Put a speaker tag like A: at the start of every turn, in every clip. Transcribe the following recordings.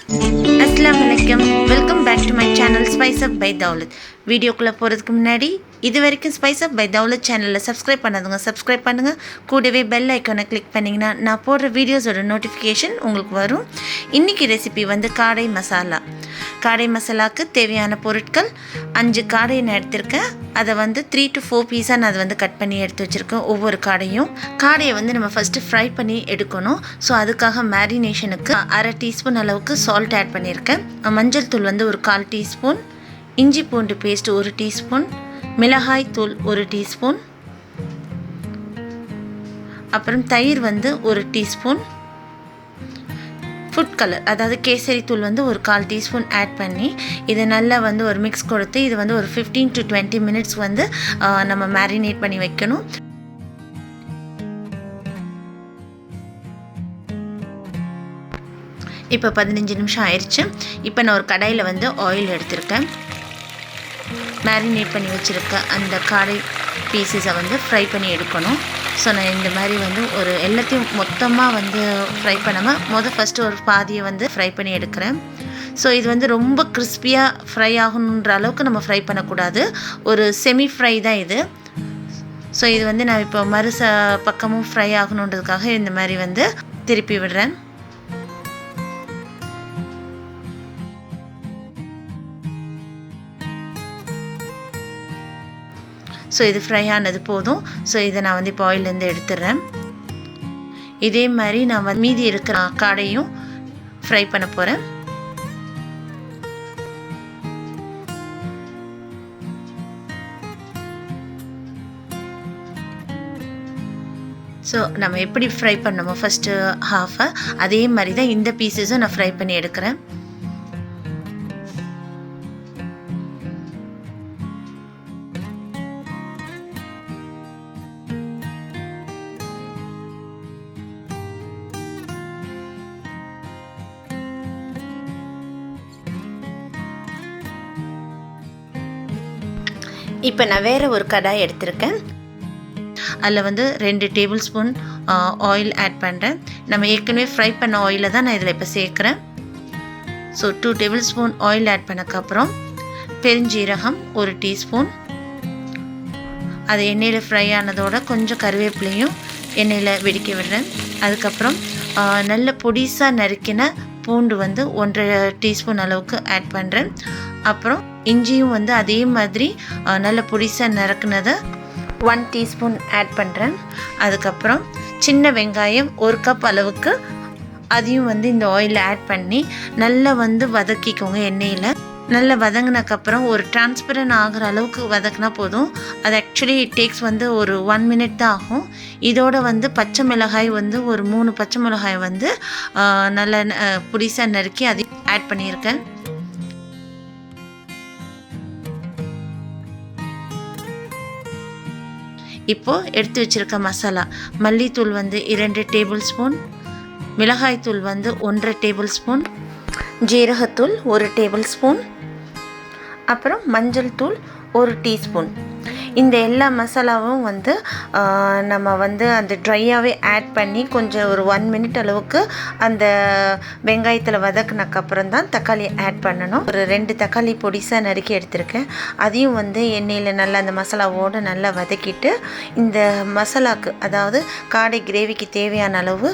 A: Assalamualaikum. Welcome back to my channel Spice Up by Daulat. வீடியோக்குள்ளே போகிறதுக்கு முன்னாடி இது வரைக்கும் ஸ்பைஸ் அப் பை தௌலத் சேனலில் சப்ஸ்கிரைப் பண்ணாதுங்க சப்ஸ்கிரைப் பண்ணுங்கள். கூடவே பெல் ஐக்கானை கிளிக் பண்ணிங்கன்னா நான் போடுற வீடியோஸோட நோட்டிஃபிகேஷன் உங்களுக்கு வரும். இன்றைக்கி ரெசிபி வந்து காடை மசாலா. காடை மசாலாவுக்கு தேவையான பொருட்கள் 5 காடை நான் எடுத்திருக்கேன். அதை வந்து 3 to 4 பீஸாக நான் அதை வந்து கட் பண்ணி எடுத்து வச்சுருக்கேன். ஒவ்வொரு காடையை வந்து நம்ம ஃபஸ்ட்டு ஃப்ரை பண்ணி எடுக்கணும். ஸோ அதுக்காக மேரினேஷனுக்கு 1/2 டீஸ்பூன் அளவுக்கு சால்ட் ஆட் பண்ணியிருக்கேன். மஞ்சள் தூள் வந்து ஒரு 1/4 டீஸ்பூன், இஞ்சி பூண்டு பேஸ்ட் 1 டீஸ்பூன், மிளகாய் தூள் 1 டீஸ்பூன், அப்புறம் தயிர் வந்து 1 டீஸ்பூன், ஃபுட் கலர் அதாவது கேசரி தூள் வந்து ஒரு 1/4 டீஸ்பூன் ஆட் பண்ணி இதை நல்லா வந்து ஒரு மிக்ஸ் கொடுத்து இது வந்து ஒரு 15 to 20 மினிட்ஸ் வந்து நம்ம மேரினேட் பண்ணி வைக்கணும். இப்போ 15 நிமிஷம் ஆயிடுச்சு. இப்போ நான் ஒரு கடாயில் வந்து ஆயில் எடுத்திருக்கேன். மேரினேட் பண்ணி வச்சுருக்க அந்த காடை பீசஸை வந்து ஃப்ரை பண்ணி எடுக்கணும். ஸோ நான் இந்த மாதிரி வந்து ஒரு எல்லாத்தையும் மொத்தமாக வந்து ஃப்ரை பண்ணாமல் ஃபஸ்ட்டு ஒரு பாதியை வந்து ஃப்ரை பண்ணி எடுக்கிறேன். ஸோ இது வந்து ரொம்ப கிறிஸ்பியாக ஃப்ரை ஆகணுன்ற அளவுக்கு நம்ம ஃப்ரை பண்ணக்கூடாது. ஒரு செமி ஃப்ரை தான் இது. ஸோ இது வந்து நான் இப்போ பக்கமும் ஃப்ரை ஆகணுன்றதுக்காக இந்த மாதிரி வந்து திருப்பி விடுறேன். ஸோ இது ஃப்ரை ஆனது போதும். ஸோ இதை நான் வந்து இப்போ ஆயிலேருந்து எடுத்துடுறேன். இதே மாதிரி நான் வந்து மீதி இருக்கிற காடையும் ஃப்ரை பண்ண போகிறேன். ஸோ நம்ம எப்படி ஃப்ரை பண்ணோமோ ஃபஸ்ட்டு ஹாஃபை அதே மாதிரி தான் இந்த பீசஸும் நான் ஃப்ரை பண்ணி எடுக்கிறேன். இப்போ நான் வேறு ஒரு கடாய் எடுத்திருக்கேன். அதில் வந்து 2 டேபிள் ஸ்பூன் ஆயில் ஆட் பண்ணுறேன். நம்ம ஏற்கனவே ஃப்ரை பண்ண ஆயிலை தான் நான் இதில் இப்போ சேர்க்குறேன். So 2 table spoon oil add பண்ணக்கப்புறம் பெருஞ்சீரகம் 1 டீஸ்பூன், அது எண்ணெயில் ஃப்ரை ஆனதோட கொஞ்சம் கருவேப்பிலையும் எண்ணெயில் வெடிக்க விடுறேன். அதுக்கப்புறம் நல்ல பொடிசாக நறுக்கின பூண்டு வந்து 1.5 டீஸ்பூன் அளவுக்கு ஆட் பண்ணுறேன். அப்புறம் இஞ்சியும் வந்து அதே மாதிரி நல்ல பொடிசாக நறுக்குனதை 1 டீஸ்பூன் ஆட் பண்ணுறேன். அதுக்கப்புறம் சின்ன வெங்காயம் 1 கப் அளவுக்கு அதையும் வந்து இந்த ஆயிலில் ஆட் பண்ணி நல்லா வந்து வதக்கிக்கோங்க. எண்ணெயில் நல்லா வதங்கினக்கப்புறம் ஒரு டிரான்ஸ்பரண்ட் ஆகிற அளவுக்கு வதக்கினா போதும். அது ஆக்சுவலி டேக்ஸ் வந்து ஒரு 1 மினிட் தான் ஆகும். இதோட வந்து பச்சை மிளகாய் வந்து ஒரு 3 பச்சை மிளகாய் வந்து நல்லா பொடிசாக நறுக்கி அதையும் ஆட் பண்ணியிருக்கேன். இப்போது எடுத்து வச்சுருக்க மசாலா, மல்லித்தூள் வந்து 2 டேபிள் ஸ்பூன், மிளகாய்த்தூள் வந்து 1.5 டேபிள் ஸ்பூன், ஜீரகத்தூள் 1 டேபிள் ஸ்பூன், அப்புறம் மஞ்சள் தூள் 1 டீஸ்பூன். இந்த எல்லா மசாலாவும் வந்து நம்ம வந்து அந்த ட்ரையாகவே ஆட் பண்ணி கொஞ்சம் ஒரு 1 மினிட் அளவுக்கு அந்த வெங்காயத்தில் வதக்குனக்கப்புறம் தான் தக்காளி ஆட் பண்ணணும். ஒரு 2 தக்காளி பொடிசாக நறுக்கி எடுத்திருக்கேன். அதையும் வந்து எண்ணெயில் நல்லா அந்த மசாலாவோடு நல்லா வதக்கிட்டு இந்த மசாலாவுக்கு அதாவது காடை கிரேவிக்கு தேவையான அளவு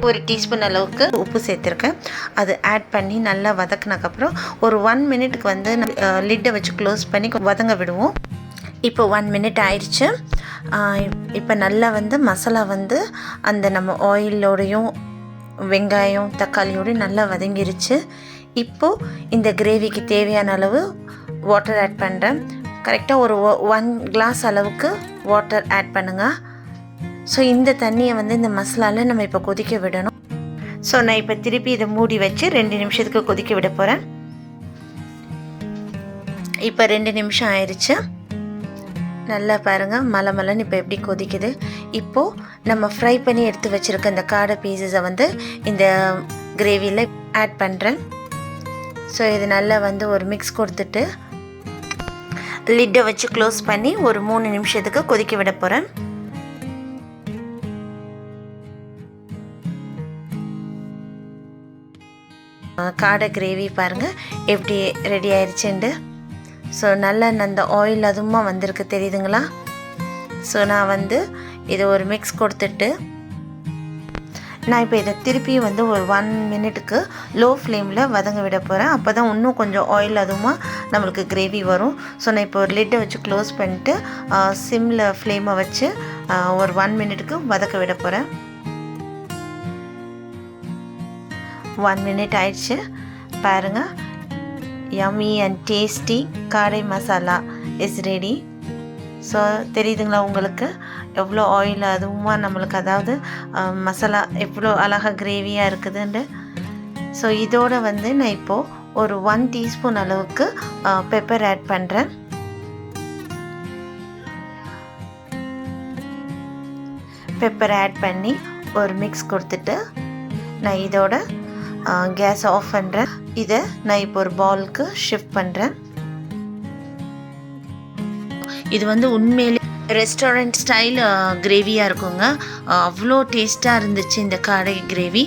A: 1 டீஸ்பூன் அளவுக்கு உப்பு சேர்த்துருக்கேன். அது ஆட் பண்ணி நல்லா வதக்குனக்கப்புறம் ஒரு 1 மினிட்டுக்கு வந்து லிட்டை வச்சு க்ளோஸ் பண்ணி வதங்க விடுவோம். இப்போ 1 மினிட் ஆயிடுச்சு. இப்போ நல்லா வந்து மசாலா வந்து அந்த நம்ம ஆயிலோடையும் வெங்காயம் தக்காளியோடையும் நல்லா வதங்கிருச்சு. இப்போது இந்த கிரேவிக்கு தேவையான அளவு வாட்டர் ஆட் பண்ணுறேன். கரெக்டாக ஒரு 1 கிளாஸ் அளவுக்கு வாட்டர் ஆட் பண்ணுங்கள். ஸோ இந்த தண்ணியை வந்து இந்த மசாலாவில் நம்ம இப்போ கொதிக்க விடணும். ஸோ நான் இப்போ திருப்பி இதை மூடி வச்சு 2 நிமிஷத்துக்கு கொதிக்க விட போகிறேன். இப்போ 2 நிமிஷம் ஆயிடுச்சு. நல்லா பாருங்கள் மலன்னு இப்போ எப்படி கொதிக்குது. இப்போது நம்ம ஃப்ரை பண்ணி எடுத்து வச்சுருக்க இந்த காடை பீசஸை வந்து இந்த கிரேவியில் ஆட் பண்ணுறேன். ஸோ இது நல்லா வந்து ஒரு மிக்ஸ் கொடுத்துட்டு லிட்டை வச்சு க்ளோஸ் பண்ணி ஒரு 3 நிமிஷத்துக்கு கொதிக்க விட போகிறேன். காடை கிரேவி பாருங்கள் எப்படி ரெடி ஆயிடுச்சுண்டு. ஸோ நல்லா அந்த ஆயில் அதுவுமா வந்திருக்கு தெரியுதுங்களா. ஸோ நான் இதை ஒரு மிக்ஸ் கொடுத்துட்டு நான் இப்போ இதை திருப்பியும் ஒரு 1 மினிட்டுக்கு லோ ஃப்ளேமில் வதங்க விட போகிறேன். அப்போ தான் இன்னும் கொஞ்சம் ஆயில் அதுவுமா நம்மளுக்கு கிரேவி வரும். ஸோ நான் இப்போ ஒரு லிட்டை வச்சு க்ளோஸ் பண்ணிட்டு சிம்மில் ஃப்ளேமை வச்சு ஒரு 1 மினிட்டுக்கு வதக்க விட போகிறேன். 1 மினிட் ஆயிடுச்சு பாருங்கள். யம்மி அண்ட் டேஸ்டி காடை மசாலா இஸ் ரெடி. ஸோ தெரியுதுங்களா உங்களுக்கு எவ்வளோ ஆயில் அதுவுமா நம்மளுக்கு, அதாவது மசாலா எவ்வளோ அழகாக கிரேவியாக இருக்குதுண்டு. ஸோ இதோடு நான் இப்போது ஒரு 1 டீஸ்பூன் அளவுக்கு பெப்பர் ஆட் பண்ணுறேன். பெப்பர் ஆட் பண்ணி ஒரு மிக்ஸ் கொடுத்துட்டு நான் இதோட கேஸ் ஆஃப் பண்ணுறேன். இதை நான் இப்போ ஒரு பவுலுக்கு ஷிஃப்ட் பண்ணுறேன். இது உண்மையிலே ரெஸ்டாரண்ட் ஸ்டைல் கிரேவியாக இருக்குங்க. அவ்வளோ டேஸ்ட்டாக இருந்துச்சு இந்த காடை கிரேவி.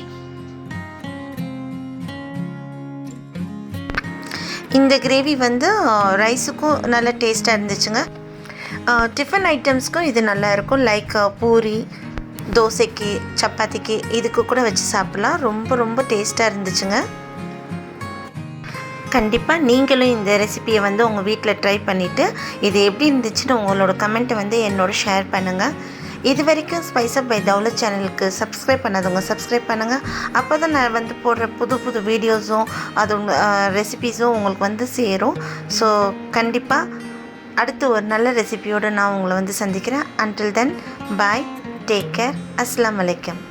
A: இந்த கிரேவி ரைஸுக்கும் நல்ல டேஸ்ட்டாக இருந்துச்சுங்க. டிஃபன் ஐட்டம்ஸ்க்கும் இது நல்லா இருக்கும். லைக் பூரி, தோசைக்கு, சப்பாத்திக்கு இதுக்கு கூட வச்சு சாப்பிட்லாம். ரொம்ப ரொம்ப டேஸ்ட்டாக இருந்துச்சுங்க. கண்டிப்பாக நீங்களும் இந்த ரெசிபியை உங்கள் வீட்டில் ட்ரை பண்ணிவிட்டு இது எப்படி இருந்துச்சுன்னு உங்களோட கமெண்ட்டை என்னோட ஷேர் பண்ணுங்கள். இது வரைக்கும் ஸ்பைஸ் அப் பை தௌலத் சேனலுக்கு சப்ஸ்கிரைப் பண்ணாதவங்க சப்ஸ்கிரைப் பண்ணுங்கள். அப்போ தான் நான் போடுற புது புது வீடியோஸும் அது ரெசிபீஸும் உங்களுக்கு சேரும். ஸோ கண்டிப்பாக அடுத்து ஒரு நல்ல ரெசிபியோடு நான் உங்களை சந்திக்கிறேன். அன்டில் தென் பாய், டேக் கேர், அஸ்ஸலாமு அலைக்கும்.